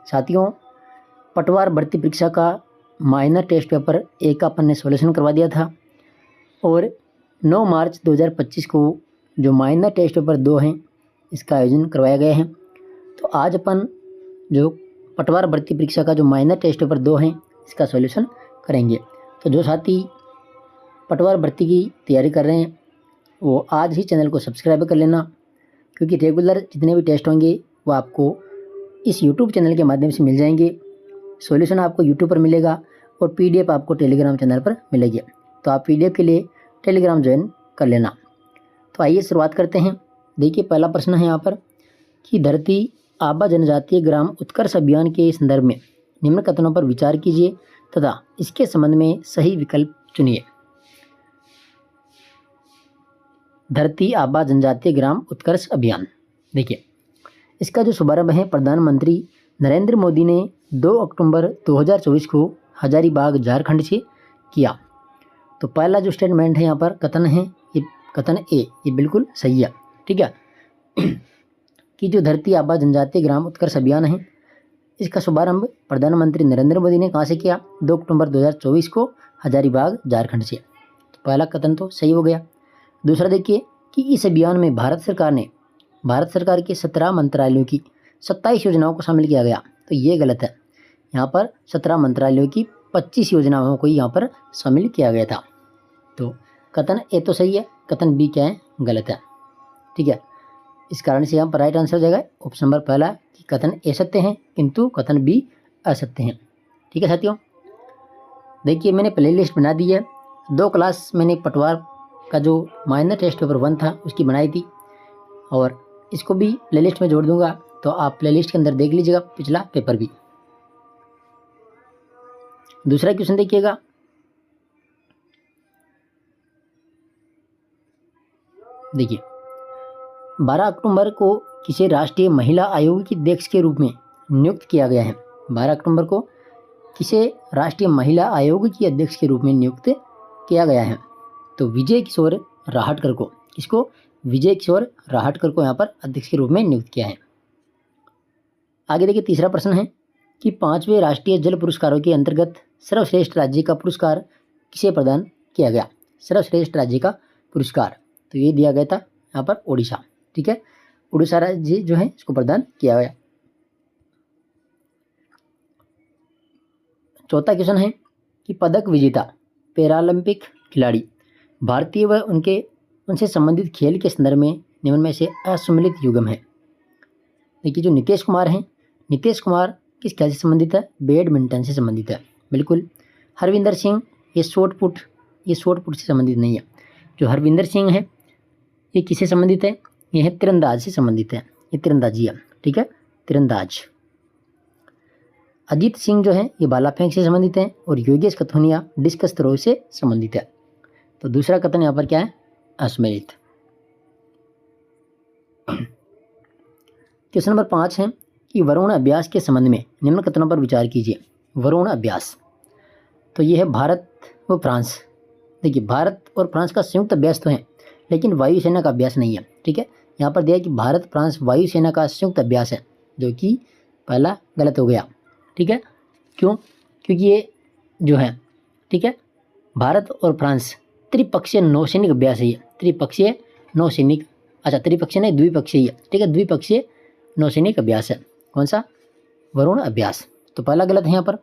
साथियों, पटवार भर्ती परीक्षा का माइनर टेस्ट पेपर 1 का अपन ने सॉल्यूशन करवा दिया था और 9 मार्च 2025 को जो माइनर टेस्ट पेपर 2 हैं इसका आयोजन करवाया गया है। तो आज अपन जो पटवार भर्ती परीक्षा का जो माइनर टेस्ट पेपर 2 हैं इसका सॉल्यूशन करेंगे। तो जो साथी पटवार भर्ती की तैयारी कर रहे हैं वो आज ही चैनल को सब्सक्राइब कर लेना, क्योंकि रेगुलर जितने भी टेस्ट होंगे वो आपको इस यूट्यूब चैनल के माध्यम से मिल जाएंगे। सॉल्यूशन आपको यूट्यूब पर मिलेगा और पीडीएफ आपको टेलीग्राम चैनल पर मिलेगी। तो आप पीडीएफ के लिए टेलीग्राम ज्वाइन कर लेना। तो आइए शुरुआत करते हैं। देखिए, पहला प्रश्न है यहाँ पर कि धरती आबा जनजातीय ग्राम उत्कर्ष अभियान के संदर्भ में निम्न कथनों पर विचार कीजिए तथा इसके संबंध में सही विकल्प चुनिए। धरती आबा जनजातीय ग्राम उत्कर्ष अभियान, देखिए इसका जो शुभारंभ है प्रधानमंत्री नरेंद्र मोदी ने 2 अक्टूबर 2024 को हजारीबाग झारखंड से किया। तो पहला जो स्टेटमेंट है यहाँ पर कथन है, ये कथन ए, ये बिल्कुल सही है। ठीक है कि जो धरती आबा जनजातीय ग्राम उत्कर्ष अभियान है इसका शुभारंभ प्रधानमंत्री नरेंद्र मोदी ने कहाँ से किया? 2 अक्टूबर 2024 को हजारीबाग झारखंड से। तो पहला कथन तो सही हो गया। दूसरा देखिए कि इस अभियान में भारत सरकार के 17 मंत्रालयों की 27 योजनाओं को शामिल किया गया। तो ये गलत है। यहाँ पर 17 मंत्रालयों की 25 योजनाओं को यहाँ पर शामिल किया गया था। तो कथन ए तो सही है, कथन बी क्या है? गलत है। ठीक है, इस कारण से यहाँ पर राइट आंसर हो जाएगा ऑप्शन नंबर पहला कि कथन ए सत्य हैं किंतु कथन बी असत्य हैं। ठीक है साथियों, देखिए मैंने प्ले लिस्ट बना दी है। 2 क्लास मैंने पटवार का जो माइनर टेस्ट पेपर 1 था उसकी बनाई थी और इसको भी प्ले लिस्ट में जोड़ दूंगा, तो आप प्ले लिस्ट के अंदर देख लीजिएगा पिछला पेपर भी। दूसरा क्वेश्चन देखिएगा, देखिए 12 अक्टूबर को किसे राष्ट्रीय महिला आयोग की अध्यक्ष के रूप में नियुक्त किया गया है? 12 अक्टूबर को किसे राष्ट्रीय महिला आयोग की अध्यक्ष के रूप में नियुक्त किया गया है? तो विजय किशोर राहटकर को, किसको? विजय किशोर राहटकर को यहाँ पर अध्यक्ष के रूप में नियुक्त किया है। आगे देखिए, तीसरा प्रश्न है कि 5वें राष्ट्रीय जल पुरस्कारों के अंतर्गत सर्वश्रेष्ठ राज्य का पुरस्कार किसे प्रदान किया गया? सर्वश्रेष्ठ राज्य का पुरस्कार तो ये दिया गया था यहाँ पर ओडिशा। ठीक है, उड़ीसा राज्य जो है इसको प्रदान किया गया। चौथा क्वेश्चन है कि पदक विजेता पैरालंपिक खिलाड़ी भारतीय व उनसे संबंधित खेल के संदर्भ में निम्न में से असम्मिलित युग्म है। देखिए, जो नीतीश कुमार हैं, नीतीश कुमार किस खेल से संबंधित है? बैडमिंटन से संबंधित है। बिल्कुल। हरविंदर सिंह ये शॉट पुट से संबंधित नहीं है। जो हरविंदर सिंह है ये किससे संबंधित है? ये है तीरंदाज से संबंधित है, ये तीरंदाजी है। ठीक है, तीरंदाज। अजीत सिंह जो है ये भाला फेंक से संबंधित है और योगेश कथोनिया डिस्कस थ्रो से संबंधित है। तो दूसरा कथन यहाँ पर क्या है? असम्मिलित। क्वेश्चन नंबर 5 है कि वरुण अभ्यास के संबंध में निम्न कथनों पर विचार कीजिए। वरुण अभ्यास तो ये है भारत व फ्रांस। देखिए, भारत और फ्रांस का संयुक्त अभ्यास तो है लेकिन वायुसेना का अभ्यास नहीं है। ठीक है, यहाँ पर दिया है कि भारत फ्रांस वायुसेना का संयुक्त अभ्यास है, जो कि पहला गलत हो गया। ठीक है, क्यों? क्योंकि ये जो है, ठीक है, भारत और फ्रांस त्रिपक्षीय नौसैनिक अभ्यास है। ये त्रिपक्षीय नौसैनिक, अच्छा त्रिपक्षीय नहीं, द्विपक्षीय है। ठीक है, द्विपक्षीय नौसैनिक अभ्यास है। कौन सा? वरुण अभ्यास। तो पहला गलत है यहाँ पर।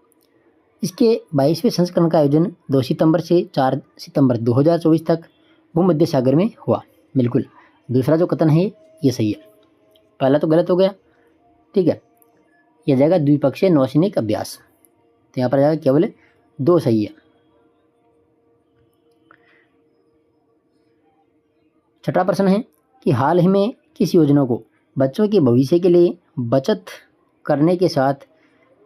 इसके 22वें संस्करण का आयोजन 2 सितंबर से 4 सितंबर 2024 तक भूमध्य सागर में हुआ। बिल्कुल। दूसरा जो कथन है ये सही है, पहला तो गलत हो गया। ठीक है, यह जाएगा द्विपक्षीय नौसैनिक अभ्यास। तो यहाँ पर जाएगा केवल 2 सही है। छठा प्रश्न है कि हाल ही में किस योजना को बच्चों के भविष्य के लिए बचत करने के साथ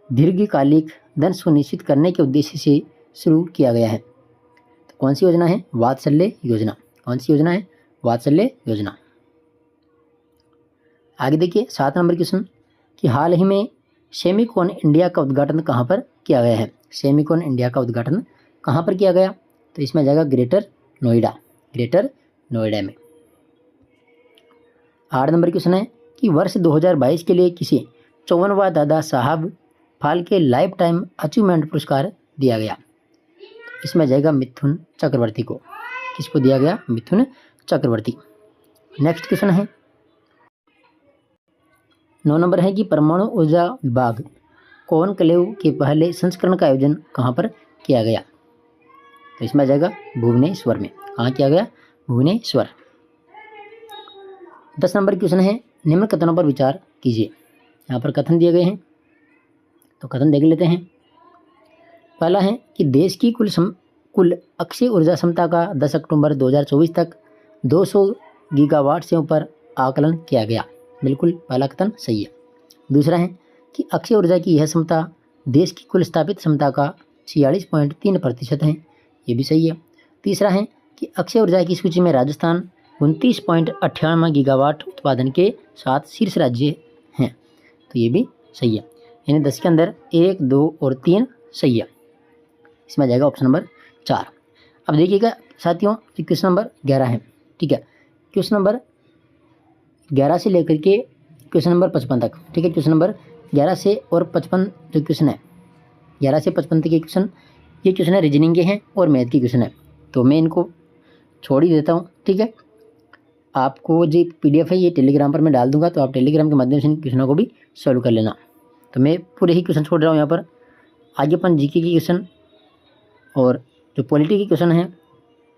दीर्घकालिक धन सुनिश्चित करने के उद्देश्य से शुरू किया गया है? तो कौन सी योजना है? वात्सल्य योजना। कौन सी योजना है? वात्सल्य योजना। आगे देखिए, 7 नंबर क्वेश्चन कि हाल ही में सेमिकॉन इंडिया का उद्घाटन कहाँ पर किया गया है? सेमिकॉन इंडिया का उद्घाटन कहाँ पर किया गया? तो इसमें जाएगा ग्रेटर नोएडा, ग्रेटर नोएडा में। 8 नंबर क्वेश्चन है कि वर्ष 2022 के लिए किसे 54वां Dada Saheb Phalke life time achievement पुरस्कार दिया गया? इसमें आ जाएगा मिथुन चक्रवर्ती को। किसको दिया गया? मिथुन चक्रवर्ती। नेक्स्ट क्वेश्चन है 9 नंबर है कि परमाणु ऊर्जा विभाग कॉनक्लेव के पहले संस्करण का आयोजन कहाँ पर किया गया? तो इसमें आ जाएगा भुवनेश्वर में। कहाँ किया गया? भुवनेश्वर। 10 नंबर क्वेश्चन है निम्न कथनों पर विचार कीजिए। यहाँ पर कथन दिए गए हैं, तो कथन देख लेते हैं। पहला है कि देश की कुल अक्षय ऊर्जा क्षमता का 10 अक्टूबर 2024 तक 200 गीगावाट से ऊपर आकलन किया गया। बिल्कुल पहला कथन सही है। दूसरा है कि अक्षय ऊर्जा की यह क्षमता देश की कुल स्थापित क्षमता का 46.3% है। ये भी सही है। तीसरा है कि अक्षय ऊर्जा की सूची में राजस्थान 29.98 गीगावाट उत्पादन के साथ शीर्ष राज्य हैं। तो ये भी सही है। यानी 10 के अंदर 1, 2 और 3 सही है। इसमें आ जाएगा ऑप्शन नंबर 4। अब देखिएगा साथियों, क्वेश्चन नंबर 11 है। ठीक है, क्वेश्चन नंबर 11 से लेकर के क्वेश्चन नंबर 55 तक। ठीक है, क्वेश्चन नंबर 11 से और 55 जो क्वेश्चन है, 11 से 55 तक के क्वेश्चन, ये क्वेश्चन है रीजनिंग के हैं और मैथ के क्वेश्चन है, तो मैं इनको छोड़ ही देता हूँ। ठीक है, आपको जो PDF है ये टेलीग्राम पर मैं डाल दूंगा, तो आप टेलीग्राम के माध्यम से इन क्वेश्चनों को भी सॉल्व कर लेना। तो मैं पूरे ही क्वेश्चन छोड़ रहा हूँ यहाँ पर। आगे अपन GK के क्वेश्चन और जो पॉलिटी के क्वेश्चन हैं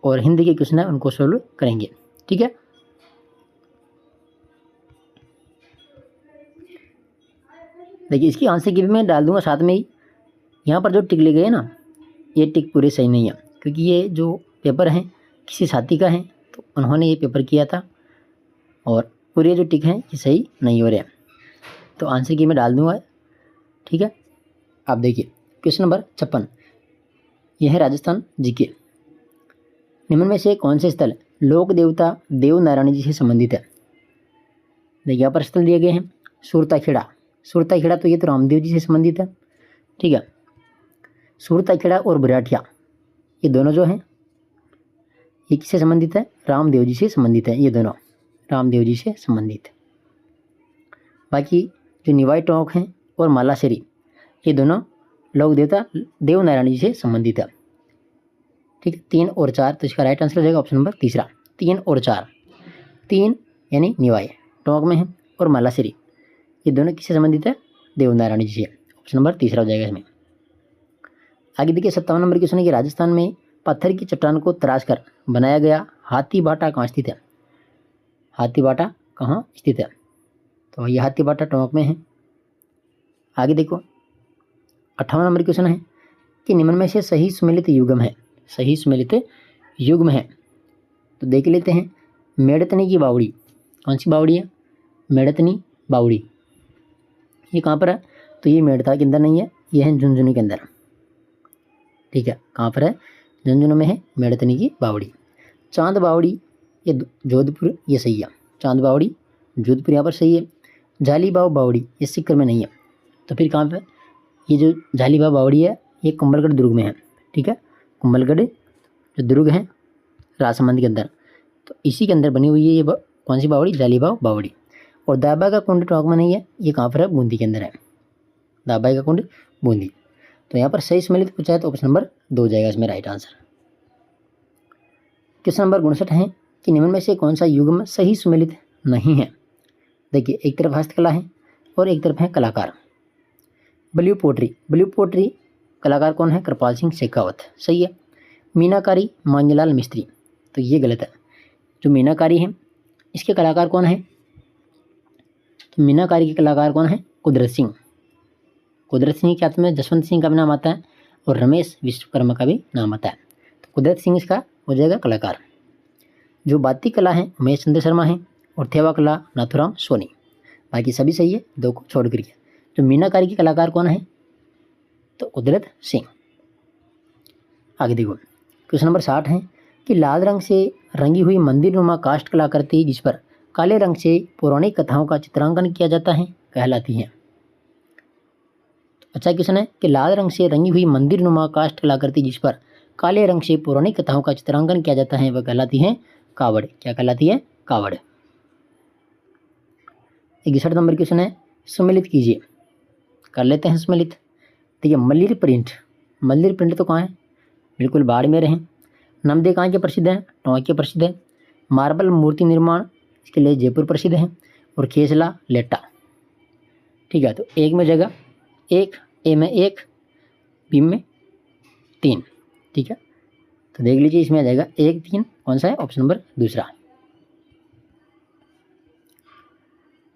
और हिंदी के क्वेश्चन है उनको सॉल्व करेंगे। ठीक है, देखिए इसकी आंसर की भी मैं डाल दूंगा साथ में ही। यहाँ पर जो टिक लिए गए ना, ये टिक पूरे सही नहीं है, क्योंकि ये जो पेपर हैं किसी साथी का है, तो उन्होंने ये पेपर किया था और पूरे जो टिक हैं ये सही नहीं हो रहे हैं, तो आंसर की मैं डाल दूंगा। ठीक है, आप देखिए क्वेश्चन नंबर 56, यह है राजस्थान GK। निम्न में से कौन से स्थल लोक देवता देव नारायण जी से संबंधित है? देखिए यहाँ पर स्थल दिए गए हैं सुरताखेड़ा। सुरताखेड़ा तो ये तो रामदेव जी से संबंधित है। ठीक है, सुरताखेड़ा और बुराठिया ये दोनों जो हैं ये किससे संबंधित है? रामदेव जी से संबंधित है। ये दोनों रामदेव जी से संबंधित है। बाकी जो निवाई टोंक हैं और मालाशेरी ये दोनों लोक देवता देव नारायण जी से संबंधित है। ठीक है, 3 और 4, तो इसका राइट आंसर हो जाएगा ऑप्शन नंबर तीसरा, 3 और 4। 3 यानी निवाई टोंक में है और मालाशेरी ये दोनों किससे संबंधित है? देव नारायण जी से। ऑप्शन नंबर तीसरा हो जाएगा इसमें। आगे देखिए 57 नंबर क्वेश्चन है कि राजस्थान में पत्थर की चट्टान को तराश कर बनाया गया हाथी बाटा कहाँ स्थित है? हाथी बाटा कहाँ स्थित है? तो ये हाथी बाटा टोंक में है। आगे देखो 58 नंबर क्वेश्चन है कि निम्न में से सही सुमेलित युग्म है? सही सुमेलित युग्म है तो देख लेते हैं। मेड़तनी की बावड़ी, कौन सी बावड़ी है? मेड़तनी बावड़ी। ये कहाँ पर है? तो ये मेड़ता के अंदर नहीं है, ये है झुंझुनू के अंदर। ठीक है, कहाँ पर है? झुंझुनू में है मेड़तनी की बावड़ी। चांद बावड़ी ये जोधपुर, ये सही है। चांद बावड़ी जोधपुर यहाँ पर सही है। झालीबाव बावड़ी ये सीकर में नहीं है, तो फिर कहाँ पर? ये जो झालीबाव बावड़ी है ये कुंभलगढ़ दुर्ग में है। ठीक है, कुंभलगढ़ जो दुर्ग है राजसमंद के अंदर, तो इसी के अंदर बनी हुई है ये कौन सी बावड़ी? झालीबाव बावड़ी। और दाबा का कुंड टोंक में नहीं है, ये कहाँ पर है? बूंदी के अंदर है। दाबाई का कुंड बूंदी। तो यहाँ पर सही सम्मिलित पूछा है तो ऑप्शन नंबर 2 हो जाएगा इसमें राइट आंसर। क्वेश्चन नंबर 59 है कि निम्न में से कौन सा युग्म सही सुमेलित नहीं है? देखिए एक तरफ हस्तकला है और एक तरफ है कलाकार। ब्लू पोट्री, ब्लू पोट्री कलाकार कौन है? कृपाल सिंह शेखावत, सही है। मीनाकारी मांझीलाल मिस्त्री, तो ये गलत है। जो मीनाकारी है इसके कलाकार कौन है? तो मीनाकारी के कलाकार कौन है? कुदरत सिंह। कुदरत सिंह के हाथ में जसवंत सिंह का भी नाम आता है और रमेश विश्वकर्मा का भी नाम आता है, तो कुदरत सिंह इसका हो जाएगा कलाकार। जो बाती कला है उमेश चंद्र शर्मा है और थेवा कला नाथुराम सोनी। बाकी सभी सही है, 2 को छोड़ करके। जो मीनाकारी के कलाकार कौन है? तो कुदरत सिंह। आगे देखो क्वेश्चन नंबर 60 है कि लाल रंग से रंगी हुई मंदिर नुमा काष्ठ कलाकृति जिस पर काले रंग से पौराणिक कथाओं का चित्रांकन किया जाता है कहलाती है? अच्छा क्वेश्चन है कि लाल रंग से रंगी हुई मंदिर नुमा काष्ठ कलाकृति जिस पर काले रंग से पौराणिक कथाओं का चित्रांकन किया जाता है वह कहलाती है कावड़। क्या कहलाती है? कावड़। 61 नंबर क्वेश्चन है सुमेलित कीजिए। कर लेते हैं सुमेलित। देखिए मल्लिर प्रिंट तो कहाँ है, बिल्कुल बाड़मेर है। नमदे कहाँ के प्रसिद्ध हैं, टोंक के प्रसिद्ध है। मार्बल मूर्ति निर्माण इसके लिए जयपुर प्रसिद्ध है। और खेसला लेटा, ठीक है। तो एक में जगह एक, ए में एक, बी में 3, ठीक है। तो देख लीजिए इसमें आ जाएगा 1 3, कौन सा है, ऑप्शन नंबर दूसरा।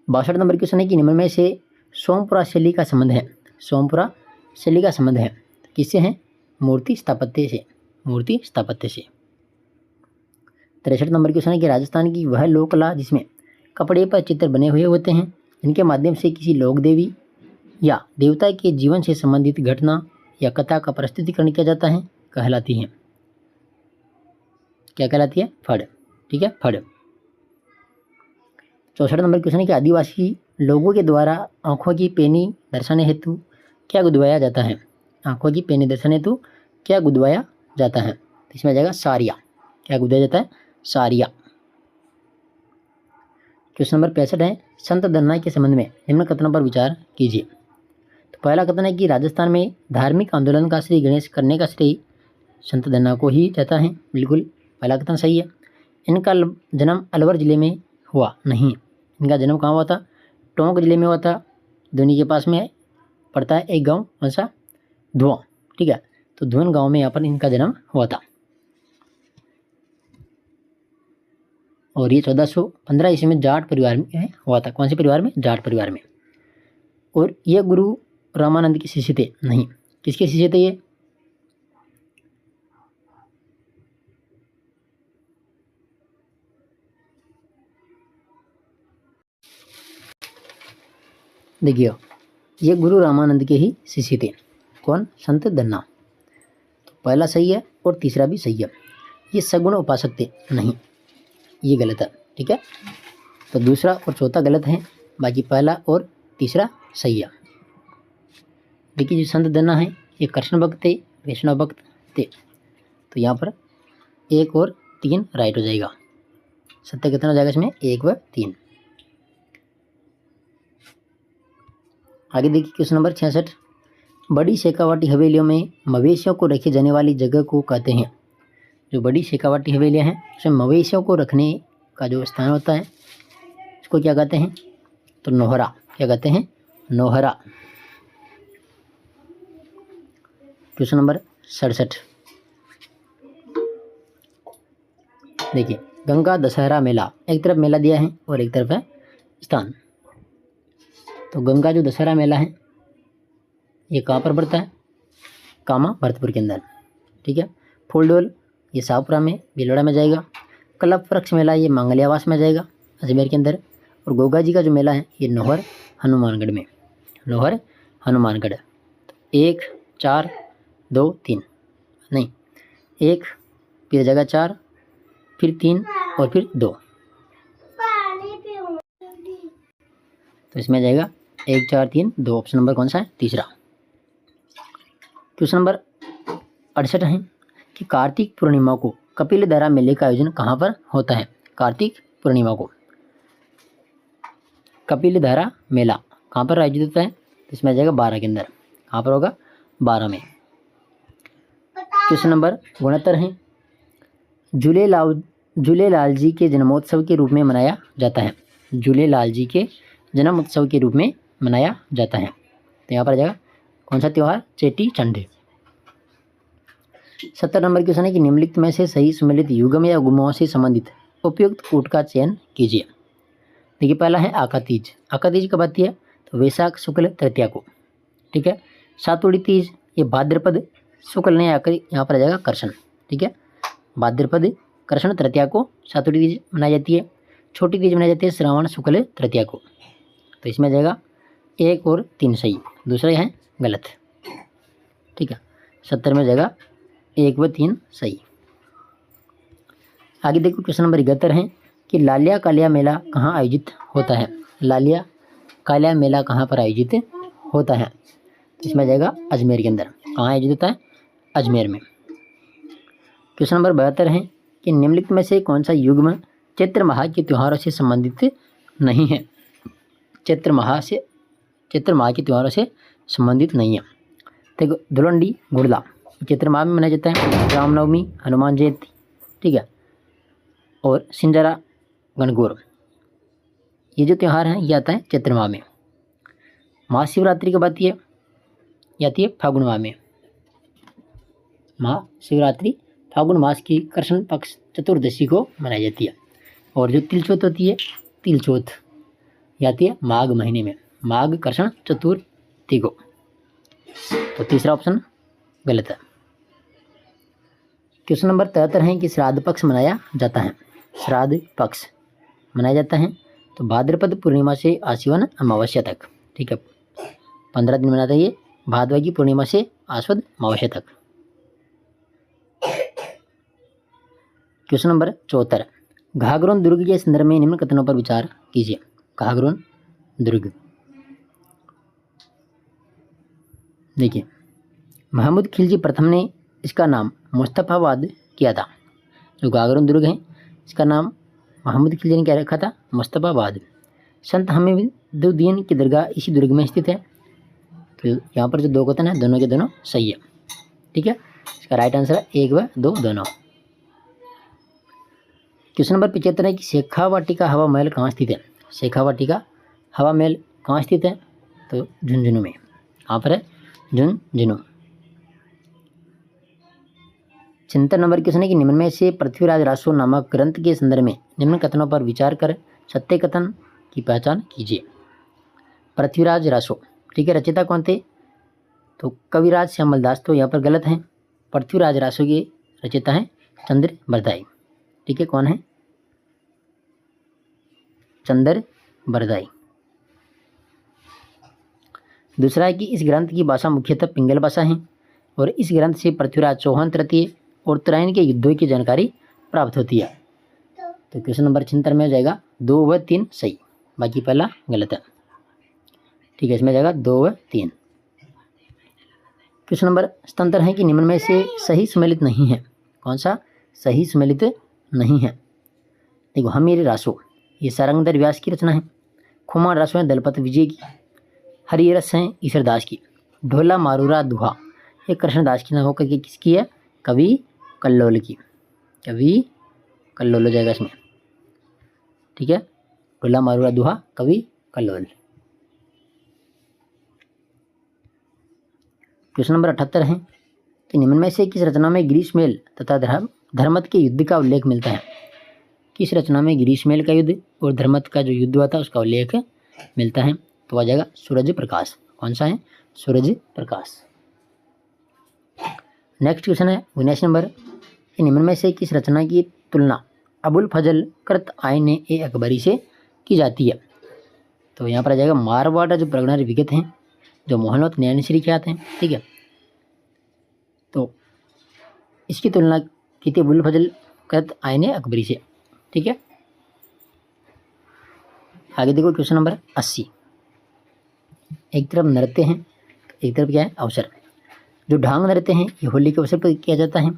62 नंबर क्वेश्चन है कि निम्न में से सोमपुरा शैली का संबंध है। सोमपुरा शैली का संबंध है किससे है, मूर्ति स्थापत्य से। 63 नंबर क्वेश्चन है कि राजस्थान की वह लोक कला जिसमें कपड़े पर चित्र बने हुए होते हैं, इनके माध्यम से किसी लोक देवी या देवता के जीवन से संबंधित घटना या कथा का प्रस्तुतिकरण किया जाता है, कहलाती है, क्या कहलाती है, फड़, ठीक है, फड़। 64 नंबर क्वेश्चन है कि आदिवासी लोगों के द्वारा आंखों की पेनी दर्शाने हेतु क्या गुदवाया जाता है। आंखों की पेनी दर्शाने हेतु क्या गुदवाया जाता है, तो इसमें आ जाएगा सारिया। क्या गुदवाया जाता है, सारिया। क्वेश्चन नंबर 65 है, संत धन्ना के संबंध में निम्न कथनों पर विचार कीजिए। तो पहला कथन है कि राजस्थान में धार्मिक आंदोलन का श्री गणेश करने का श्रेय संत धन्ना को ही जाता है, बिल्कुल पहला कथन सही है। इनका जन्म अलवर जिले में हुआ नहीं, इनका जन्म कहाँ हुआ था, टोंक जिले में हुआ था। धुनी के पास में पड़ता है एक गांव, कौन सा, धुआं, ठीक है। तो धुवन गांव में यहाँ पर इनका जन्म हुआ था। और ये 1415 ईस्वी में जाट परिवार में हुआ था। कौन से परिवार में, जाट परिवार में। और ये गुरु रामानंद के शिष्य थे, नहीं, किसके शिष्य थे ये, देखिए ये गुरु रामानंद के ही शिष्य थे। कौन, संत धन्ना। तो पहला सही है और तीसरा भी सही है। ये सगुण उपासक थे, नहीं, ये गलत है, ठीक है। तो दूसरा और चौथा गलत है, बाकी पहला और तीसरा सही है। देखिए जो संत धन्ना है ये कृष्ण भक्त थे, वैष्णव भक्त थे। तो यहाँ पर 1 और 3 राइट हो जाएगा। सत्य कितना हो जाएगा इसमें, 1 व 3। आगे देखिए क्वेश्चन नंबर 66, बड़ी शेखावाटी हवेलियों में मवेशियों को रखे जाने वाली जगह को कहते हैं। जो बड़ी शेखावाटी हवेलियाँ हैं उसमें मवेशियों को रखने का जो स्थान होता है इसको क्या कहते हैं, तो नोहरा। क्या कहते हैं, नोहरा। क्वेश्चन नंबर 67, देखिए गंगा दशहरा मेला, एक तरफ मेला दिया है और एक तरफ है स्थान। तो गंगा जो दशहरा मेला है ये कहाँ पर पड़ता है, कामा भरतपुर के अंदर, ठीक है। फूलडोल ये शाहपुरा में, भीलवाड़ा में जाएगा। कल्प वृक्ष मेला ये मांगलियावास में जाएगा, अजमेर के अंदर। और गोगा जी का जो मेला है ये नौहर हनुमानगढ़ में, नौहर हनुमानगढ़। 1 4 2 3, नहीं 1 फिर जगह 4 फिर 3 और फिर 2, तो इसमें जाएगा 1 4 3 2, ऑप्शन नंबर कौन सा है, तीसरा। क्वेश्चन नंबर 68 है कि कार्तिक पूर्णिमा को कपिलधारा मेले का आयोजन कहाँ पर होता है। कार्तिक पूर्णिमा को कपिलधारा मेला कहाँ पर आयोजित होता है, तो इसमें आ जाएगा 12 के अंदर। कहाँ पर होगा, 12 में। क्वेश्चन नंबर 69 है, झूलेलाल जी के जन्मोत्सव के रूप में मनाया जाता है। झूलेलाल जी के जन्म उत्सव के रूप में मनाया जाता है, तो यहाँ पर आ जाएगा कौन सा त्यौहार, चेटी चंड। 70 नंबर क्वेश्चन है कि निम्नलिखित में से सही सम्मिलित युगम या गुमाओं से संबंधित उपयुक्त कूट का चयन कीजिए। देखिए पहला है आका तीज। आका तीज कब आती है, तो वैशाख शुक्ल तृतीया को, ठीक है। सातुड़ी तीज ये भाद्रपद शुक्ल ने आकर यहाँ पर आ जाएगा कृष्ण, ठीक है। भाद्रपद कृष्ण तृतीया को सातुड़ी तीज मनाई जाती है। छोटी तीज मनाई जाती है श्रावण शुक्ल तृतीया को, तो इसमें आ जाएगा 1 और 3 सही, दूसरा है गलत, ठीक है। 70 में जाएगा 1 व 3 सही। आगे देखो क्वेश्चन नंबर 71 है कि लालिया कालिया मेला कहाँ आयोजित होता है। लालिया कालिया मेला कहाँ पर आयोजित होता है, तो इसमें जाएगा अजमेर के अंदर। कहाँ आयोजित होता है, अजमेर में। क्वेश्चन नंबर 72 है कि निम्नलिखित में से कौन सा युग्म चैत्र माह के त्योहारों से संबंधित नहीं है। चैत्र माह के त्योहारों से संबंधित नहीं है। देखो धुलंडी गुड़ला चैत्र माह में मनाया जाता है। रामनवमी, हनुमान जयंती, ठीक है, और सिंजारा गणगौर, ये जो त्यौहार हैं ये आता है चैत्र माह में। महाशिवरात्रि कब आती है? ये आती है फागुन माह में। महाशिवरात्रि फागुन मास की कृष्ण पक्ष चतुर्दशी को मनाई जाती है। और जो तिलचौथ होती है, तिलचौथ ये आती है माघ महीने में, माघ कृष्ण चतुर्थी को। तो तीसरा ऑप्शन गलत है। क्वेश्चन नंबर 73 है कि श्राद्ध पक्ष मनाया जाता है। श्राद्ध पक्ष मनाया जाता है तो भाद्रपद पूर्णिमा से आश्विन अमावस्या तक, ठीक है, 15 दिन मनाते हैं ये, भादवा की पूर्णिमा से आश्वद अमावस्या तक। क्वेश्चन नंबर 74, घाघरोन दुर्ग के संदर्भ में निम्न कथनों पर विचार कीजिए। घाघरोन दुर्ग, देखिए महमूद खिलजी प्रथम ने इसका नाम मुस्तफाबाद किया था। जो घाघरोन दुर्ग है इसका नाम महमूद खिलजी ने क्या रखा था? मुस्तफाबाद। संत हमीदुद्दीन की दरगाह इसी दुर्ग में स्थित है। तो यहाँ पर जो दो कथन है दोनों के दोनों सही है, ठीक है। इसका राइट आंसर है 1 व 2 दोनों। क्वेश्चन नंबर 75 है कि शेखावाटिका हवा महल कहाँ स्थित है? शेखावाटिका हवा महल कहाँ स्थित है? तो झुंझुनू में। कहाँ पर है? झुंझुनू। चिंतन नंबर क्वेश्चन है कि निम्न में से पृथ्वीराज रासो नामक ग्रंथ के संदर्भ में निम्न कथनों पर विचार कर सत्य कथन की पहचान कीजिए। पृथ्वीराज रासो, ठीक है, रचयिता कौन थे? तो कविराज श्यामल दास, तो यहाँ पर गलत है। पृथ्वीराज रासो के रचयिता हैं चंद्र बरदाई, ठीक है, कौन है? चंद्र बरदाई। दूसरा है कि इस ग्रंथ की भाषा मुख्यतः पिंगल भाषा है और इस ग्रंथ से पृथ्वीराज चौहान तृतीय और उत्तरायण के युद्धों की जानकारी प्राप्त होती है। तो क्वेश्चन नंबर 76 में हो जाएगा 2 व 3 सही, बाकी पहला गलत है, ठीक है, इसमें जाएगा 2 व 3। क्वेश्चन नंबर 77 है कि निम्न में से सही सम्मिलित नहीं है। कौन सा सही सम्मिलित नहीं है? देखो हमीर रासो ये सारंगधर व्यास की रचना है। खुमान रासो है दलपत विजय की। हरिरस हैं ईश्वरदास की। ढोला मारूरा दुहा ये कृष्णदास की ना होकर के किसकी है? कवि कल्लोल की। कवि कल्लोल हो जाएगा इसमें, ठीक है। ढोला मारूरा दुहा कवि कल्लोल। क्वेश्चन नंबर 78 है कि निम्न में से किस रचना में ग्रीष्मेल तथा धर्मत के युद्ध का उल्लेख मिलता है? किस रचना में ग्रीष्मेल का युद्ध और धर्मत का जो युद्ध हुआ था उसका उल्लेख मिलता है? तो आ जाएगा सूरज प्रकाश। कौन सा है? सूरज प्रकाश। नेक्स्ट क्वेश्चन है 19 नंबर कि निम्न में से किस रचना की तुलना अबुल फजल कृत आइन ए अकबरी से की जाती है? तो यहाँ पर आ जाएगा मारवाड़ जो प्रगणा विगत हैं जो मोहनवत नैनश्री के आते हैं, ठीक है। तो इसकी तुलना की थी अबुल फजल कृत आइन ए अकबरी से, ठीक है। आगे देखो क्वेश्चन नंबर 80। एक तरफ नृत्य हैं, एक तरफ क्या है? अवसर। जो ढांग नृत्य हैं ये होली के अवसर पर किया जाता है।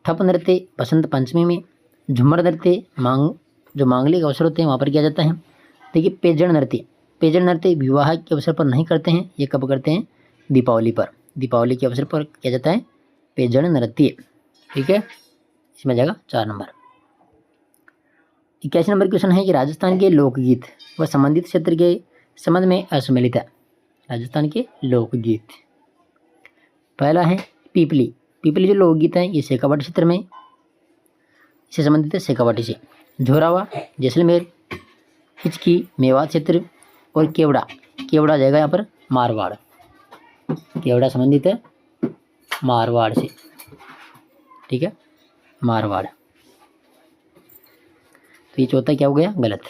ठप नृत्य बसंत पंचमी में। झूमर नृत्य जो मांगलिक अवसर होते हैं वहाँ पर किया जाता है। देखिए पेजड़ नृत्य विवाह के अवसर पर नहीं करते हैं, ये कब करते हैं? दीपावली पर। दीपावली के अवसर पर किया जाता है पेजड़ नृत्य, ठीक है। इसमें जाएगा 4 नंबर। 81 नंबर क्वेश्चन है कि राजस्थान के लोकगीत व संबंधित क्षेत्र के संबंध में असम्मिलित है। राजस्थान के लोकगीत, पहला है पीपली जो लोकगीत है ये शेखावाटी क्षेत्र में इससे संबंधित है, शेखावाटी से। झोरावा जैसलमेर, हिचकी मेवात क्षेत्र और केवड़ा जाएगा यहाँ पर मारवाड़। केवड़ा संबंधित है मारवाड़ से, ठीक है, मारवाड़। तो ये चौथा क्या हो गया? गलत।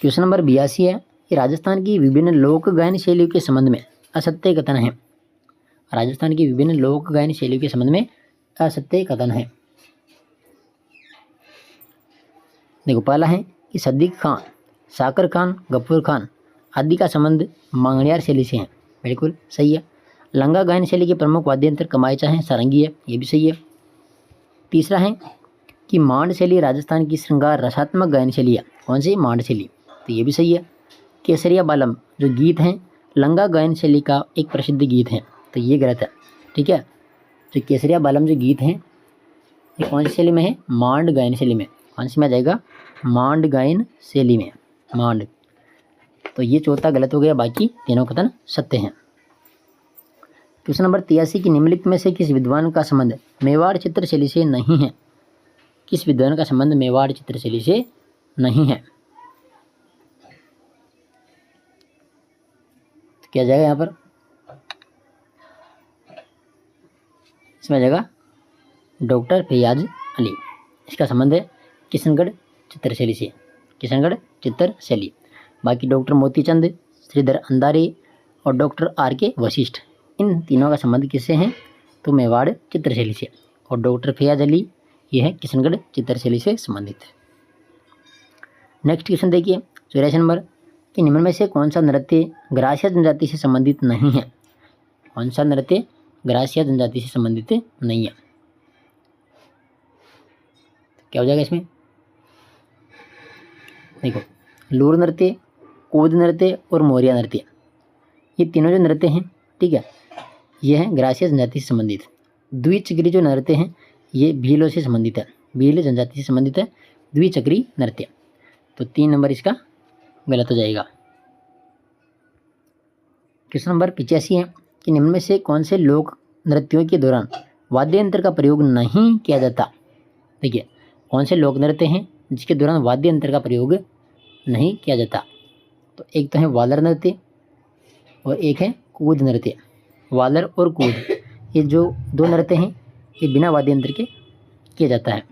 क्वेश्चन नंबर 82 है कि राजस्थान की विभिन्न लोक गायन शैलियों के संबंध में असत्य कथन है। राजस्थान की विभिन्न लोक गायन शैलियों के संबंध में असत्य कथन है। देखो पहला है कि सद्दीक खान, साकर खान, गफूर खान आदि का संबंध मांगणियार शैली से है, बिल्कुल सही है। लंगा गायन शैली के प्रमुख वाद्य यंत्र कमायचा है, सारंगी है, ये भी सही है। तीसरा है कि मांड शैली राजस्थान की श्रृंगार रसात्मक गायन शैली है। कौन सी? मांड शैली, तो ये भी सही है। केसरिया बालम जो गीत हैं लंगा गायन शैली का एक प्रसिद्ध गीत है, तो ये गलत है। ठीक है, तो केसरिया बालम जो गीत हैं ये कौन सी शैली में है? मांड गायन शैली में। कौन सी में आ जाएगा? मांड गायन शैली में, मांड। तो ये चौथा गलत हो गया, बाकी तीनों कथन सत्य हैं। क्वेश्चन नंबर 83 की निम्नलिखित में से किस विद्वान का संबंध मेवाड़ चित्रशैली से नहीं है? किस विद्वान का संबंध मेवाड़ चित्रशैली से नहीं है? तो क्या जाएगा यहाँ पर? इसमें आ जाएगा डॉक्टर फैयाज अली। इसका संबंध है किशनगढ़ चित्रशैली से, किशनगढ़ चित्रशैली। बाकी डॉक्टर मोतीचंद, श्रीधर अंधारी और डॉक्टर आर के वशिष्ठ, इन तीनों का संबंध किससे है? तो मेवाड़ चित्रशैली से। और डॉक्टर फैयाज अली ये है किशनगढ़ चित्रशैली से संबंधित। नेक्स्ट क्वेश्चन देखिए 84 नंबर कि निम्न में से कौन सा नृत्य ग्रासिया जनजाति से संबंधित नहीं है? कौन सा नृत्य ग्रासिया जनजाति से संबंधित नहीं है? क्या हो जाएगा इसमें? देखो, लूर नृत्य, कूद नृत्य और मोरिया नृत्य, ये तीनों जो नृत्य हैं, ठीक है, ये हैं ग्रासिया जनजाति से संबंधित। द्विचक्री जो नृत्य हैं ये भीलों से संबंधित है, भील जनजाति से संबंधित है द्विचक्री नृत्य। तो 3 नंबर इसका गलत हो जाएगा। क्वेश्चन नंबर 85 है कि निम्न में से कौन से लोक नृत्यों के दौरान वाद्य यंत्र का प्रयोग नहीं किया जाता? देखिए, कौन से लोक नृत्य हैं जिसके दौरान वाद्य यंत्र का प्रयोग नहीं किया जाता? तो एक तो है वालर नृत्य और एक है कूद नृत्य। वालर और कूद ये जो 2 नृत्य हैं ये बिना वाद्य यंत्र के किया जाता है।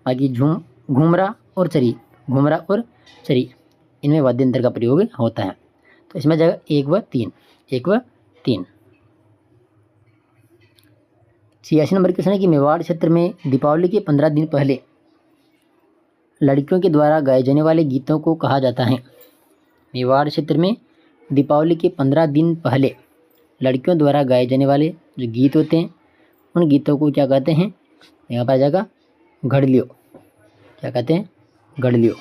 बाकी घूमरा और चरी, घूमरा और चरी, इनमें वाद्य यंत्र का प्रयोग होता है। तो इसमें जाएगा 1 व 3, 1 व 3। 86 नंबर क्वेश्चन है कि मेवाड़ क्षेत्र में दीपावली के 15 दिन पहले लड़कियों के द्वारा गाए जाने वाले गीतों को कहा जाता है? मेवाड़ क्षेत्र में दीपावली के 15 दिन पहले लड़कियों द्वारा गाए जाने वाले जो गीत होते हैं उन गीतों को क्या कहते हैं? यहाँ पर आ जाएगा घड़लियों। क्या कहते हैं? घड़लियों।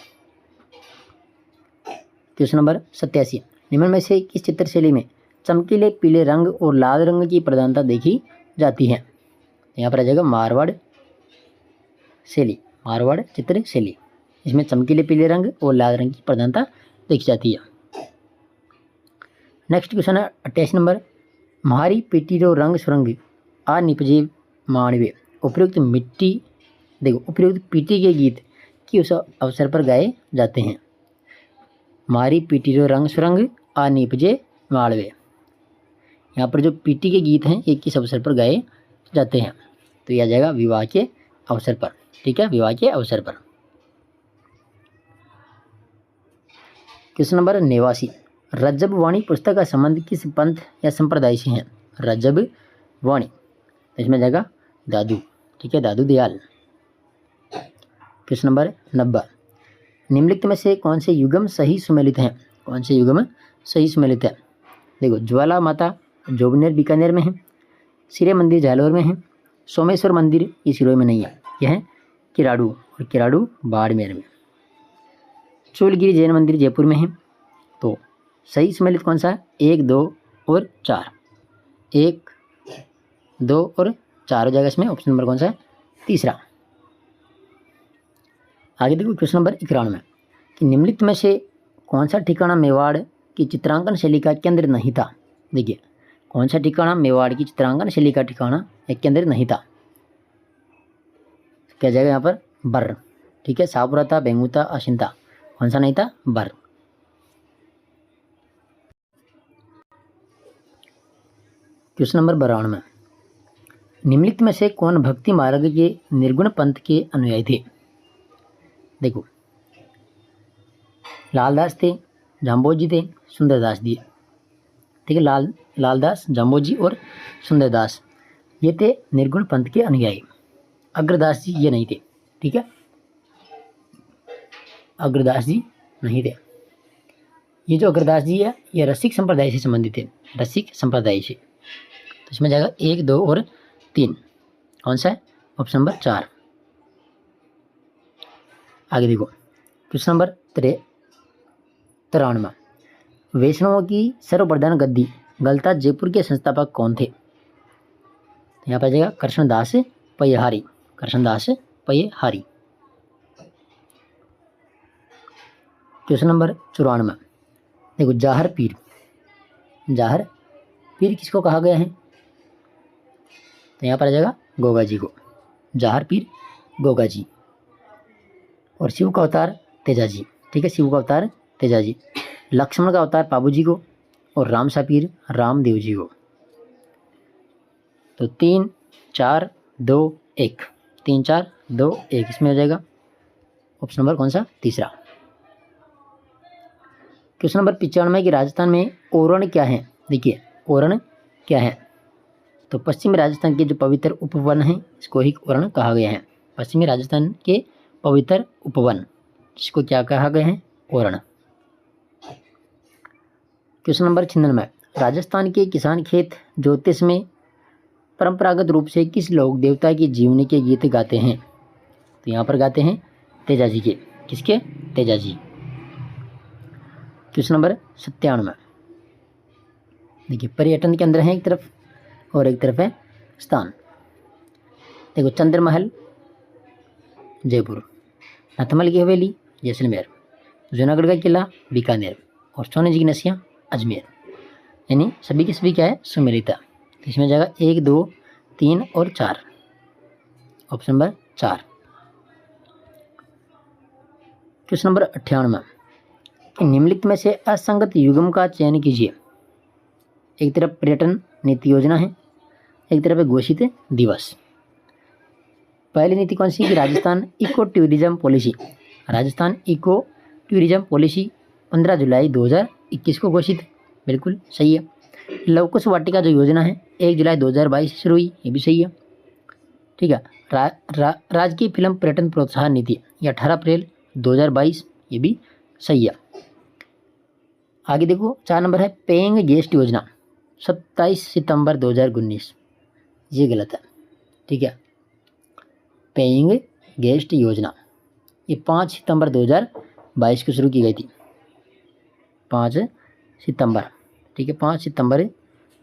क्वेश्चन नंबर 87 निम्न में से किस चित्रशैली में चमकीले पीले रंग और लाल रंग की प्रधानता देखी जाती है? यहाँ पर आ जाएगा मारवाड़ शैली, मारवाड़ चित्रशैली। इसमें चमकीले पीले रंग और लाल रंग की प्रधानता देखी जाती है। नेक्स्ट क्वेश्चन है 28 नंबर म्हारी पीटीरो रंग सुरंग आ निपजे मानवे। उपयुक्त मिट्टी, देखो, उपयुक्त पीटी के गीत किस अवसर पर गाए जाते हैं? म्हारी पीटीरो रंग सुरंग आ निपजे माड़वे। यहाँ पर जो पीटी के गीत हैं ये किस अवसर पर गाए जाते हैं? तो यह आ जाएगा विवाह के अवसर पर। ठीक है, विवाह के अवसर पर। क्वेश्चन नंबर 89 रज्जब वाणी पुस्तक का संबंध किस पंथ या संप्रदाय से है? रज्जब वाणी, इसमें जाएगा दादू। ठीक है, दादू दयाल। क्वेश्चन नंबर 90 निम्नलिखित में से कौन से युगम सही सुमेलित हैं? कौन से युगम सही सुमेलित है? देखो, ज्वाला माता जोबनेर बीकानेर में है, सिरे मंदिर जालोर में है, सोमेश्वर मंदिर ये सिरोही में नहीं है, यह है किराड़ू, और किराड़ू बाड़मेर में। चूलगिरी जैन मंदिर जयपुर में है। तो सही सम्मिलित कौन सा है? 1, 2 और 4, 1, 2 और 4 हो जाएगा इसमें। ऑप्शन नंबर कौन सा है? तीसरा। आगे देखो क्वेश्चन नंबर 91 कि निम्नलिखित में से कौन सा ठिकाना मेवाड़ की चित्रांकन शैली का केंद्र नहीं था? देखिए, कौन सा ठिकाना मेवाड़ की चित्रांकन शैली का ठिकाना एक केंद्र नहीं था? क्या जाएगा यहाँ पर? बर। ठीक है, सापुरा था, बेंगू था, अशिंता, कौन सा नहीं था? बर। क्वेश्चन नंबर 92 निम्नलिखित में से कौन भक्ति मार्ग के निर्गुण पंथ के अनुयायी थे? देखो, लालदास थे, जाम्बोजी थे, सुंदरदास जी। ठीक है, लालदास, जाम्बोजी और सुंदरदास ये थे निर्गुण पंथ के अनुयायी। अग्रदास जी ये नहीं थे। ठीक है, अग्रदास जी नहीं थे। ये जो अग्रदास जी है ये रसिक संप्रदाय से संबंधित थे, रसिक संप्रदाय से। तो इसमें जाएगा 1, 2 और 3, कौन सा है? Option number 4। आगे देखो क्वेश्चन नंबर 93 वैष्णवों की सर्वप्रधान गद्दी गलता जयपुर के संस्थापक कौन थे? तो यहाँ पर आ जाएगा कृष्णदास पयहारी। कृष्णदास पयहारी। क्वेश्चन नंबर 94 देखो, जाहर पीर। जाहर पीर किसको कहा गया है? तो यहाँ पर आ जाएगा गोगा जी को। जाहर पीर गोगा जी। और शिव का अवतार तेजा जी। ठीक है, शिव का अवतार तेजा जी। लक्ष्मण का अवतार पाबू जी को और राम सा पीर रामदेव जी को। तो 3 4 2 1, 3 4 2 1 इसमें हो जाएगा ऑप्शन नंबर कौन सा? तीसरा। क्वेश्चन नंबर 95 कि राजस्थान में ओरण क्या है? देखिए ओरण क्या है? तो पश्चिमी राजस्थान के जो पवित्र उपवन हैं इसको ही ओरण कहा गया है। पश्चिमी राजस्थान के पवित्र उपवन जिसको क्या कहा गया है? ओरण। क्वेश्चन नंबर 96 राजस्थान के किसान खेत ज्योतिष में परंपरागत रूप से किस लोक देवता की जीवनी के गीत गाते हैं? तो यहाँ पर गाते हैं तेजा जी के। किसके? तेजा जी। क्वेश्चन नंबर 97 देखिए, पर्यटन के अंदर है एक तरफ और एक तरफ है स्थान। देखो, चंद्रमहल जयपुर, नथमल की हवेली जैसलमेर, जूनागढ़ का किला बीकानेर और सोने जी की नसियाँ अजमेर। यानी सभी की सभी क्या है? सुमेलिता। तो इसमें जाएगा 1 2 3 और 4, ऑप्शन नंबर 4। क्वेश्चन नंबर 98 कि निम्नलिखित में से असंगत युग्म का चयन कीजिए। एक तरफ पर्यटन नीति योजना है, एक तरफ है घोषित दिवस। पहली नीति कौन सी? कि Rajasthan eco tourism policy. Rajasthan eco tourism policy 15 जुलाई 2021 को घोषित। बिल्कुल सही है। लवकुश वाटिका जो योजना है 1 जुलाई 2022 से शुरू हुई, ये भी सही है। ठीक है। राजकीय फिल्म पर्यटन प्रोत्साहन नीति ये 18 अप्रैल 2022, ये भी सही है। आगे देखो 4 नंबर है पेइंग गेस्ट योजना 27 सितंबर 2019, ये गलत है। ठीक है, पेइंग गेस्ट योजना ये 5 सितंबर 2022 को शुरू की गई थी। 5 सितंबर, ठीक है, 5 सितंबर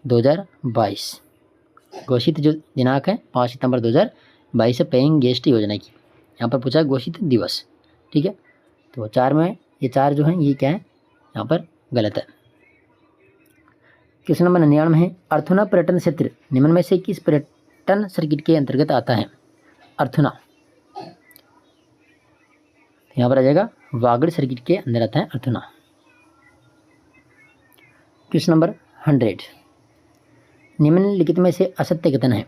2022 घोषित जो दिनांक है 5 सितंबर 2022 है पेइंग गेस्ट योजना की। यहाँ पर पूछा घोषित दिवस। ठीक है, तो 4 में ये 4 जो हैं ये क्या है? यहाँ पर गलत है। क्वेश्चन नंबर 99 है अर्थुना पर्यटन क्षेत्र निम्न में से किस पर्यटन सर्किट के अंतर्गत आता है? अर्थुना यहाँ पर आ जाएगा वागड़ सर्किट के अंदर आता है अर्थुना। क्वेश्चन नंबर 100 निम्नलिखित में से असत्य कथन है।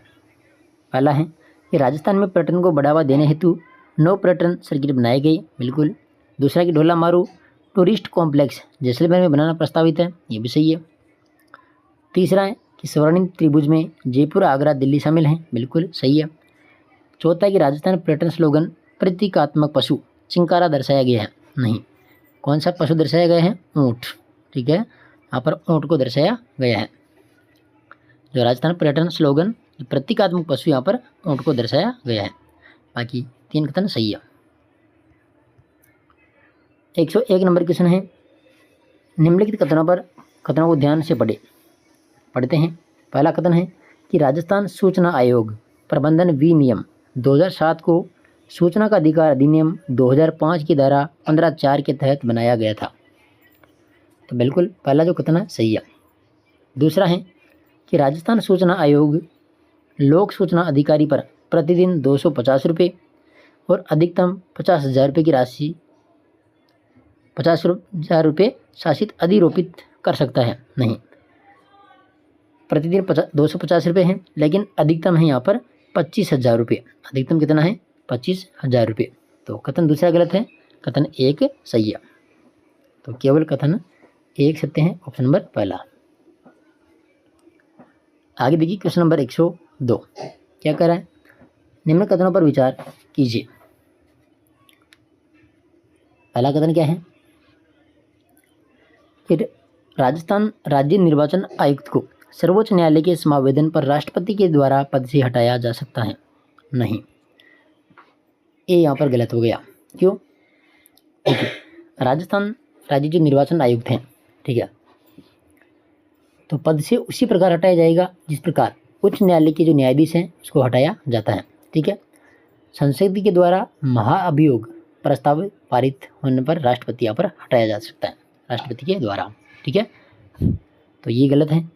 पहला है कि राजस्थान में पर्यटन को बढ़ावा देने हेतु 9 पर्यटन सर्किट बनाए गए। बिल्कुल। दूसरा कि ढोला मारू टूरिस्ट कॉम्प्लेक्स जैसलमेर में बनाना प्रस्तावित है, ये भी सही है। तीसरा है कि स्वर्णिम त्रिभुज में जयपुर आगरा दिल्ली शामिल हैं, बिल्कुल सही है। चौथा है कि राजस्थान पर्यटन स्लोगन प्रतीकात्मक पशु चिंकारा दर्शाया गया है, नहीं। कौन सा पशु दर्शाया गया है? ऊँट। ठीक है, यहाँ पर ऊँट को दर्शाया गया है। जो राजस्थान पर्यटन स्लोगन प्रतीकात्मक पशु यहाँ पर ऊँट को दर्शाया गया है। बाकी 3 कथन सही है। 101 नंबर क्वेश्चन है निम्नलिखित कथनों को ध्यान से पढ़ते हैं। पहला कथन है कि राजस्थान सूचना आयोग प्रबंधन विनियम 2007 को सूचना का अधिकार अधिनियम 2005 की धारा 15(4) के तहत बनाया गया था। तो बिल्कुल पहला जो कथन है सही है। दूसरा है कि राजस्थान सूचना आयोग लोक सूचना अधिकारी पर प्रतिदिन 250 रुपये और अधिकतम 50,000 रुपये की राशि 50,000 रुपये शासित अधिरोपित कर सकता है, नहीं। प्रतिदिन 250 रुपये हैं, लेकिन अधिकतम है यहाँ पर 25,000 रुपये। अधिकतम कितना है? 25,000 रुपये। तो कथन दूसरा गलत है, कथन 1 सही है। तो केवल कथन 1 सत्य है, ऑप्शन नंबर पहला। आगे देखिए क्वेश्चन नंबर 102 क्या कह रहा है? निम्न कथनों पर विचार कीजिए। पहला कथन क्या है? फिर राजस्थान राज्य निर्वाचन आयुक्त को सर्वोच्च न्यायालय के समावेदन पर राष्ट्रपति के द्वारा पद से हटाया जा सकता है, नहीं। ये यहाँ पर गलत हो गया। क्यों? राजस्थान राज्य जो निर्वाचन आयुक्त हैं, ठीक है, तो पद से उसी प्रकार हटाया जाएगा जिस प्रकार उच्च न्यायालय के जो न्यायाधीश हैं उसको हटाया जाता है। ठीक है। संसद के द्वारा महाअभियोग प्रस्ताव पारित होने पर राष्ट्रपति यहाँ पर हटाया जा सकता है, राष्ट्रपति के द्वारा। ठीक है, तो ये गलत है।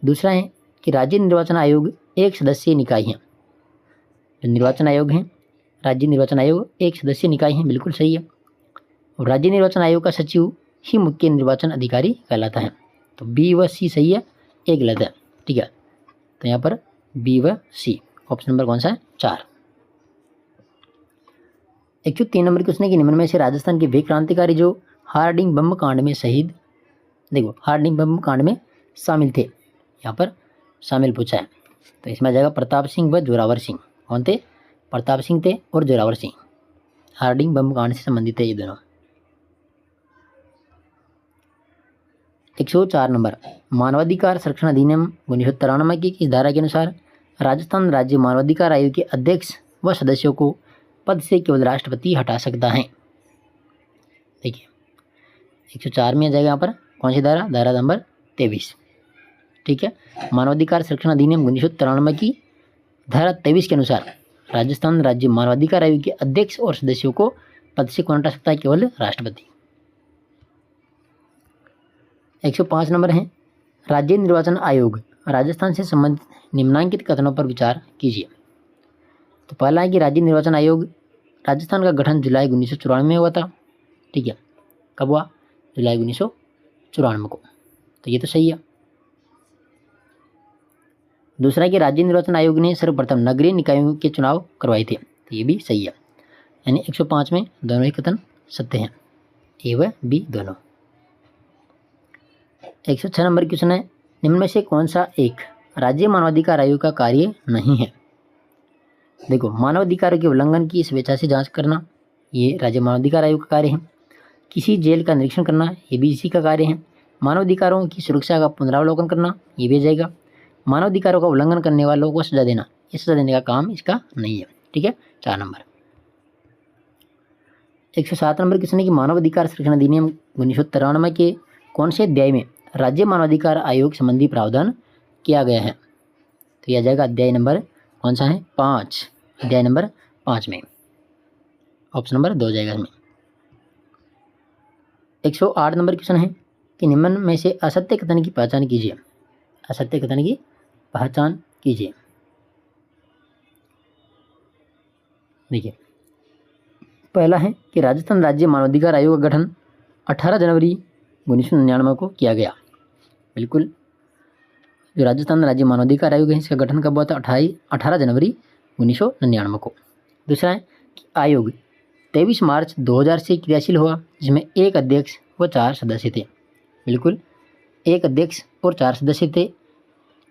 दूसरा है कि राज्य निर्वाचन आयोग एक सदस्यीय निकाय है। जो निर्वाचन आयोग है, राज्य निर्वाचन आयोग एक सदस्यीय निकाय है, बिल्कुल सही है। और राज्य निर्वाचन आयोग का सचिव ही मुख्य निर्वाचन अधिकारी कहलाता है। तो बी व सी सही है, ए गलत है। ठीक है, तो यहाँ पर बी व सी ऑप्शन नंबर कौन सा है? 4। 103 नंबर क्वेश्चन है कि निम्न में से राजस्थान के वे क्रांतिकारी जो हार्डिंग बम कांड में शहीद, देखो हार्डिंग बम कांड में शामिल थे, यहाँ पर शामिल पूछा है। तो इसमें आ जाएगा प्रताप सिंह व जोरावर सिंह। कौन थे? प्रताप सिंह थे और जोरावर सिंह। हार्डिंग बम कांड से संबंधित है ये दोनों। 104 नंबर, मानवाधिकार संरक्षण अधिनियम 1993 की किस धारा के अनुसार राजस्थान राज्य मानवाधिकार आयोग के अध्यक्ष व सदस्यों को पद से केवल राष्ट्रपति हटा सकता है? देखिए 104 में आ जाएगा यहाँ पर कौन सी धारा? धारा नंबर 23। ठीक है, मानवाधिकार संरक्षण अधिनियम 1993 की धारा 23 के अनुसार राजस्थान राज्य मानवाधिकार आयोग के अध्यक्ष और सदस्यों को पद से कौन हटा सकता है? केवल राष्ट्रपति। 105 नंबर है, राज्य निर्वाचन आयोग राजस्थान से संबंधित निम्नलिखित कथनों पर विचार कीजिए। तो पहला है कि राज्य निर्वाचन आयोग राजस्थान का गठन जुलाई 1994 में हुआ था। ठीक है, कब हुआ? जुलाई 1994 को। तो ये तो सही है। दूसरा है कि राज्य निर्वाचन आयोग ने सर्वप्रथम नगरीय निकायों के चुनाव करवाए थे। तो ये भी सही है। यानी 105 में दोनों ही कथन सत्य हैं, ए व बी दोनों। 106 नंबर क्वेश्चन है, निम्न में से कौन सा एक राज्य मानवाधिकार आयोग का कार्य नहीं है? देखो मानवाधिकारों के उल्लंघन की स्वेच्छा से जांच करना, ये राज्य मानवाधिकार आयोग का कार्य है। किसी जेल का निरीक्षण करना, ये भी इसी का कार्य है। मानवाधिकारों की सुरक्षा का पुनरावलोकन करना, ये भी जाएगा। मानवाधिकारों का उल्लंघन करने वालों को सजा देना, ये सजा देने का काम इसका नहीं है। ठीक है, 4 नंबर। 107 नंबर क्वेश्चन है कि मानवाधिकार संरक्षण अधिनियम 1993 के कौन से अध्याय में राज्य मानवाधिकार आयोग संबंधी प्रावधान किया गया है? तो यह जाएगा अध्याय नंबर कौन सा है? 5। अध्याय नंबर 5 में ऑप्शन नंबर 2 जाएगा इसमें। 108 नंबर क्वेश्चन है कि निम्न में से असत्य कथन की पहचान कीजिए। असत्य कथन की पहचान कीजिए। देखिए पहला है कि राजस्थान राज्य मानवाधिकार आयोग का गठन 18 जनवरी 1999 को किया गया। बिल्कुल, जो राजस्थान राज्य मानवाधिकार आयोग है इसका गठन कब हुआ था? 18 जनवरी 1999 को। दूसरा है कि आयोग 23 मार्च 2000 से क्रियाशील हुआ, जिसमें एक अध्यक्ष व 4 सदस्य थे। बिल्कुल, एक अध्यक्ष और 4 सदस्य थे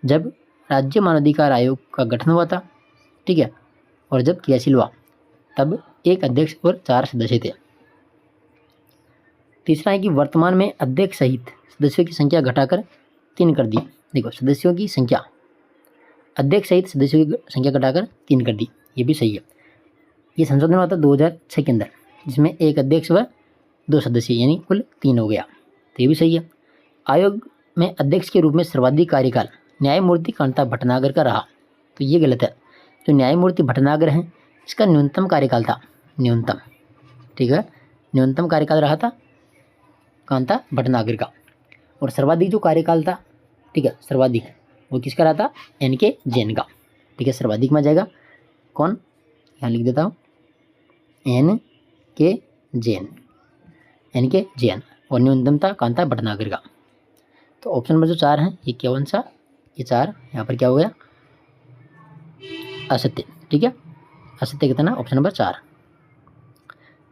जब राज्य मानवाधिकार आयोग का गठन हुआ था। ठीक है, और जब क्रियाशील हुआ तब एक अध्यक्ष और 4 सदस्य थे। तीसरा है कि वर्तमान में अध्यक्ष सहित सदस्यों की संख्या घटाकर 3 कर दी। देखो सदस्यों की संख्या, अध्यक्ष सहित सदस्यों की संख्या घटाकर 3 कर दी, ये भी सही है। ये संशोधन हुआ था 2006 के अंदर, जिसमें एक अध्यक्ष व 2 सदस्य यानी कुल 3 हो गया, तो ये भी सही है। आयोग में अध्यक्ष के रूप में सर्वाधिक कार्यकाल न्यायमूर्ति कांता भटनागर का रहा, तो ये गलत है। जो न्यायमूर्ति भटनागर हैं इसका न्यूनतम कार्यकाल था, न्यूनतम। ठीक है, न्यूनतम कार्यकाल रहा था कांता भटनागर का। और सर्वाधिक जो कार्यकाल था, ठीक है, सर्वाधिक वो किसका रहा था? एन.के. जैन का। ठीक है, सर्वाधिक में जाएगा कौन? यहाँ लिख देता हूँ, एन.के. जैन, एन.के. जैन। और न्यूनतम था कांता भटनागर का। तो ऑप्शन नंबर जो 4 है ये कौन सा? ये 4 यहाँ पर क्या हो गया? असत्य। ठीक है, असत्य कितना? Option number 4।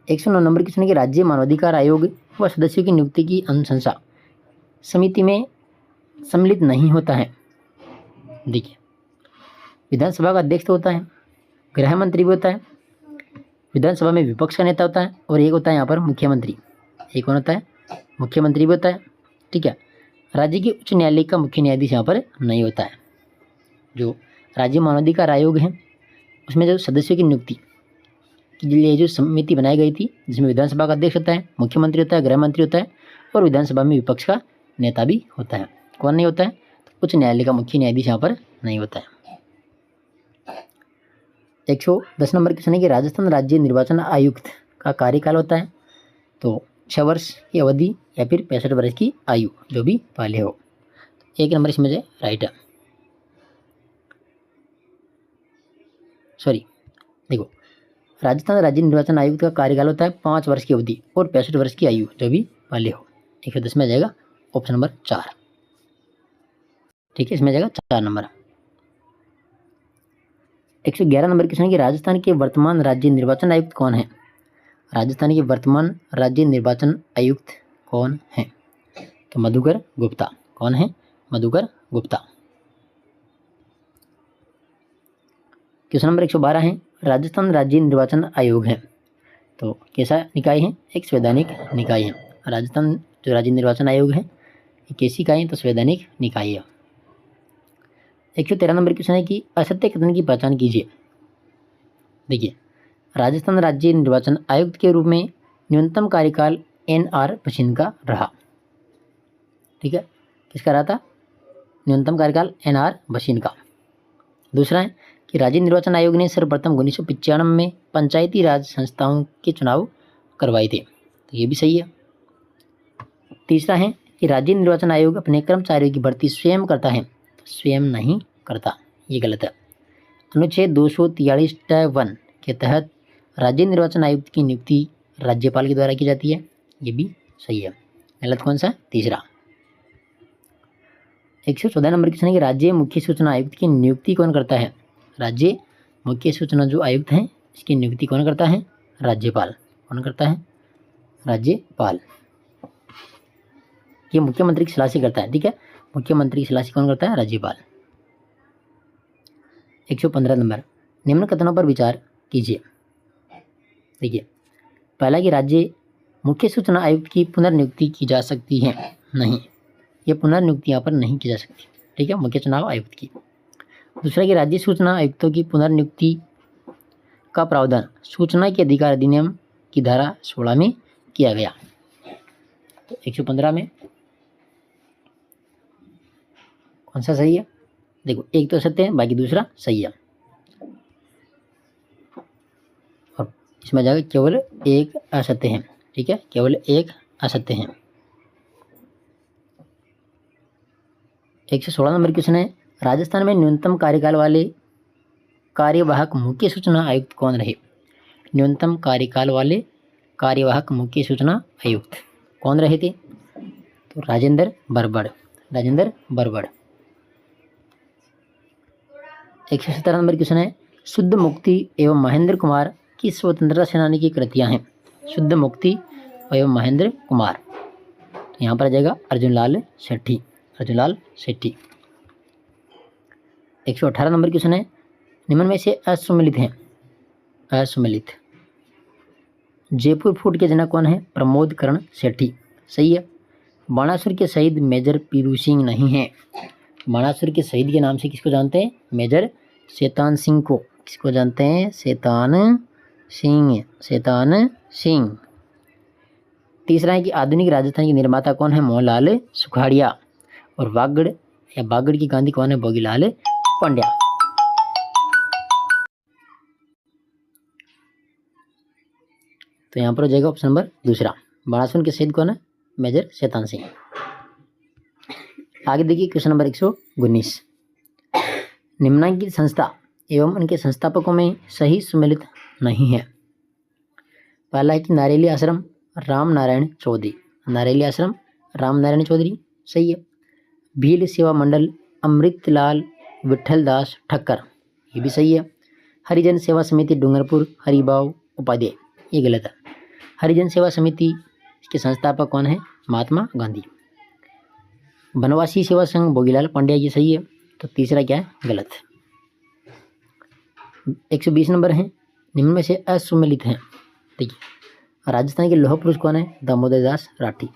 109 नंबर क्वेश्चन है कि राज्य मानवाधिकार आयोग व सदस्यों की नियुक्ति की अनुशंसा समिति में सम्मिलित नहीं होता है। देखिए विधानसभा का अध्यक्ष तो होता है, गृह मंत्री भी होता है, विधानसभा में विपक्ष का नेता होता है, और एक होता है यहाँ पर मुख्यमंत्री। एक कौन होता है? मुख्यमंत्री भी होता है। ठीक है, राज्य के उच्च न्यायालय का मुख्य न्यायाधीश यहाँ पर नहीं होता है। जो राज्य मानवाधिकार आयोग है उसमें जो सदस्यों की नियुक्ति के लिए जो समिति बनाई गई थी, जिसमें विधानसभा का अध्यक्ष होता है, मुख्यमंत्री होता है, गृह मंत्री होता है, और विधानसभा में विपक्ष का नेता भी होता है। कौन नहीं होता है? उच्च न्यायालय का मुख्य न्यायाधीश यहाँ पर नहीं होता है। 110 नंबर क्वेश्चन है कि राजस्थान राज्य निर्वाचन आयुक्त का कार्यकाल होता है तो 6 वर्ष की अवधि या फिर 65 वर्ष की आयु, जो भी पहले हो। 1 नंबर इसमें जो राइट है। सॉरी, देखो, राजस्थान राज्य निर्वाचन आयुक्त का कार्यकाल होता है 5 वर्ष की अवधि और 65 वर्ष की आयु, जो भी पहले हो। 110 में आ जाएगा ऑप्शन नंबर 4। ठीक है, इसमें आ जाएगा 4 नंबर। 111 नंबर क्वेश्चन है कि राजस्थान के वर्तमान राज्य निर्वाचन आयुक्त कौन है? राजस्थान के वर्तमान राज्य निर्वाचन आयुक्त कौन है? तो मधुकर गुप्ता। कौन है? मधुकर गुप्ता। क्वेश्चन नंबर 112 है, राजस्थान राज्य निर्वाचन आयोग है तो कैसा निकाय है? एक संवैधानिक निकाय है। राजस्थान जो राज्य निर्वाचन आयोग है ये कैसी इकाई है? तो संवैधानिक निकाय है। 113 नंबर क्वेश्चन है कि असत्य कथन की पहचान कीजिए। देखिए, राजस्थान राज्य निर्वाचन आयुक्त के रूप में न्यूनतम कार्यकाल NR बशीन का रहा। ठीक है, किसका रहा था? न्यूनतम कार्यकाल NR बशीन का। दूसरा है कि राज्य निर्वाचन आयोग ने सर्वप्रथम 1995 में पंचायती राज संस्थाओं के चुनाव करवाए थे, तो ये भी सही है। तीसरा है कि राज्य निर्वाचन आयोग अपने कर्मचारियों की भर्ती स्वयं करता है, तो स्वयं नहीं करता, ये गलत है। अनुच्छेद 243(1) के तहत राज्य निर्वाचन आयुक्त की नियुक्ति राज्यपाल के द्वारा की जाती है, ये भी सही है। गलत कौन सा? तीसरा। 114 नंबर क्वेश्चन है कि राज्य मुख्य सूचना आयुक्त की नियुक्ति कौन करता है? राज्य मुख्य सूचना जो आयुक्त हैं इसकी नियुक्ति कौन करता है? राज्यपाल। कौन करता है? राज्यपाल। ये मुख्यमंत्री की सलाह से करता है। ठीक है, मुख्यमंत्री की सलाह से कौन करता है? राज्यपाल। 115 नंबर, निम्न कथनों पर विचार कीजिए। देखिए, पहला कि राज्य मुख्य सूचना आयुक्त की पुनर्नियुक्ति की जा सकती है, नहीं, ये पुनर्नियुक्ति यहाँ पर नहीं की जा सकती। ठीक है, मुख्य चुनाव आयुक्त की। दूसरा कि राज्य सूचना आयुक्तों की पुनर्नियुक्ति का प्रावधान सूचना के अधिकार अधिनियम की धारा 16 में किया गया। तो 115 में कौन सा सही है? देखो, एक तो सत्य है, बाकी दूसरा सही है, और इसमें जाकर केवल एक असत्य है। ठीक है, केवल एक असत्य है। 116 नंबर क्वेश्चन है, राजस्थान में न्यूनतम कार्यकाल वाले कार्यवाहक मुख्य सूचना आयुक्त कौन रहे? न्यूनतम कार्यकाल वाले कार्यवाहक मुख्य सूचना आयुक्त कौन रहे थे? तो राजेंद्र बरबड़। राजेंद्र बरबड़। 117 नंबर क्वेश्चन है, शुद्ध मुक्ति एवं महेंद्र कुमार की स्वतंत्रता सेनानी की कृतियां हैं। शुद्ध मुक्ति एवं महेंद्र कुमार, तो यहाँ पर आ जाएगा अर्जुनलाल सेठी। अर्जुनलाल सेठी। 118 नंबर क्वेश्चन है, निम्न में से असुमिलित हैं। असुमिलित। जयपुर फूट के जनक कौन है? प्रमोद करण सेठी। सही है। बाणासुर के शहीद मेजर पीरू सिंह नहीं है। बाणासुर के शहीद के नाम से किसको जानते हैं? मेजर शैतान सिंह को। किसको जानते हैं? शैतान सिंह। शैतान सिंह। तीसरा है कि आधुनिक राजस्थान के निर्माता कौन है? मोहनलाल सुखाड़िया। और वागड़ या बागड़ की गांधी कौन है? भोगीलाल पांड्या। तो यहाँ पर हो जाएगा ऑप्शन नंबर दूसरा। बाणासुर के शहीद कौन है? मेजर शैतान सिंह। आगे देखिए क्वेश्चन नंबर 119। निम्नलिखित संस्था एवं उनके संस्थापकों में सही सुमेलित नहीं है। पहला है कि नारेली आश्रम राम नारायण चौधरी। नारेली आश्रम राम नारायण चौधरी सही है। भील सेवा मंडल अमृतलाल विठल दास ठक्कर, ये भी सही है। हरिजन सेवा समिति डूंगरपुर हरिभाव उपाध्याय, ये गलत है। हरिजन सेवा समिति के संस्थापक कौन है? महात्मा गांधी। बनवासी सेवा संघ भोगीलाल पांड्या, ये सही है। तो तीसरा क्या है? गलत। 120 नंबर है, निम्न में से असुमेलित हैं। देखिए, राजस्थान के लौह पुरुष कौन है? दामोदर दास राठी।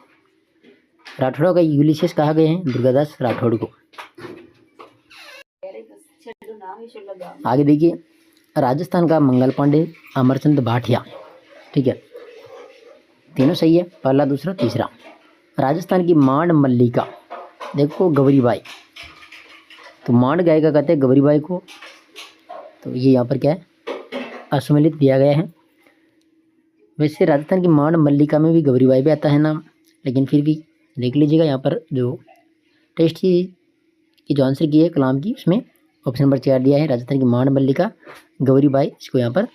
राठौड़ों का यूलिसिस कहा गया है दुर्गादास राठौड़ को। आगे देखिए, राजस्थान का मंगल पांडे अमरचंद भाटिया। ठीक है, तीनों सही है, पहला दूसरा तीसरा। राजस्थान की मांड मल्लिका देखो गौरीबाई। तो मांड गायिका कहते हैं गौरीबाई को, तो ये यहाँ पर क्या है, असम्मिलित दिया गया है। वैसे राजस्थान की मांड मल्लिका में भी गौरीबाई भी आता है नाम, लेकिन फिर भी देख लीजिएगा यहाँ पर जो टेस्ट की जो आंसर की है कलाम की, उसमें ऑप्शन नंबर 4 दिया है राजस्थान की मांड मल्लिका गौरीबाई, इसको यहाँ पर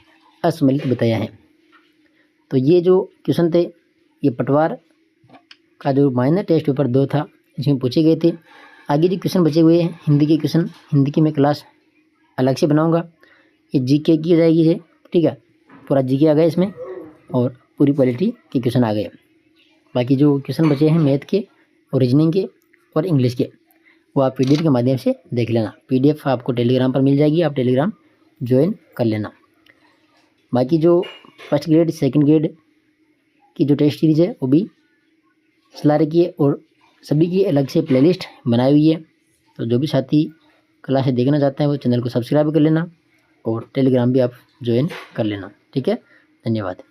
असम्मिलित बताया है। तो ये जो क्वेश्चन थे ये पटवार का जो माइनर टेस्ट पेपर 2 था, इसमें पूछे गए थे। आगे जो क्वेश्चन बचे हुए हैं हिंदी के क्वेश्चन, हिंदी की मैं क्लास अलग से बनाऊंगा। ये जीके की हो जाएगी ये, ठीक है, पूरा जीके आ गया इसमें और पूरी पॉलिटी के क्वेश्चन आ गए। बाकी जो क्वेश्चन बचे हैं मैथ के और रीजनिंग के और इंग्लिश के, वो आप पीडीएफ के माध्यम से देख लेना। पीडीएफ आपको टेलीग्राम पर मिल जाएगी, आप टेलीग्राम ज्वाइन कर लेना। बाकी जो फर्स्ट ग्रेड सेकंड ग्रेड की जो टेस्ट सीरीज़ है वो भी चला रखी है और सभी की अलग से प्लेलिस्ट बनाई हुई है। तो जो भी साथी क्लासें देखना चाहते हैं वो चैनल को सब्सक्राइब कर लेना और टेलीग्राम भी आप ज्वाइन कर लेना। ठीक है, धन्यवाद।